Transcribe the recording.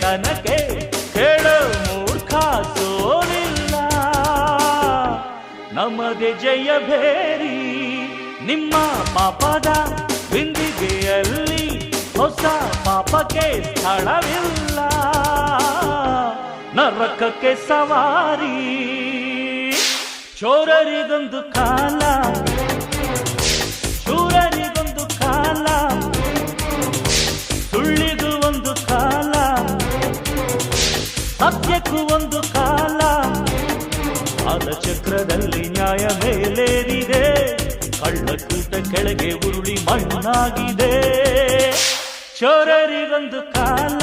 ಗೆಳೆತನಕ್ಕೆ ಕೇಳೋ ಮೂರ್ಖ ಸೋಲಿಲ್ಲ. ನಮ್ಮದೇ ಜಯ ಭೇರಿ ನಿಮ್ಮ ಪಾಪದ ಬಿಂದಿಗೆಯಲ್ಲಿ ಹೊಸ ಪಾಪಕ್ಕೆ ಸ್ಥಳವಿಲ್ಲ. ನರಕಕ್ಕೆ ಸವಾರಿ ಚೋರರಿಗೊಂದು ಕಾಲ, ಶೂರರಿಗೊಂದು ಕಾಲ, ಸುಳ್ಳಿಗೂ ಒಂದು ಕಾಲ, ಸತ್ಯಕ್ಕೂ ಒಂದು ಕಾಲ. ಆದ ಚಕ್ರದಲ್ಲಿ ನ್ಯಾಯ ಮೇಲೇರಿದೆ, ಕಳ್ಳಕೂಟ ಕೆಳಗೆ ಉರುಳಿ ಮಣ್ಣಾಗಿದೆ. ಚೋರರಿಗೊಂದು ಕಾಲ,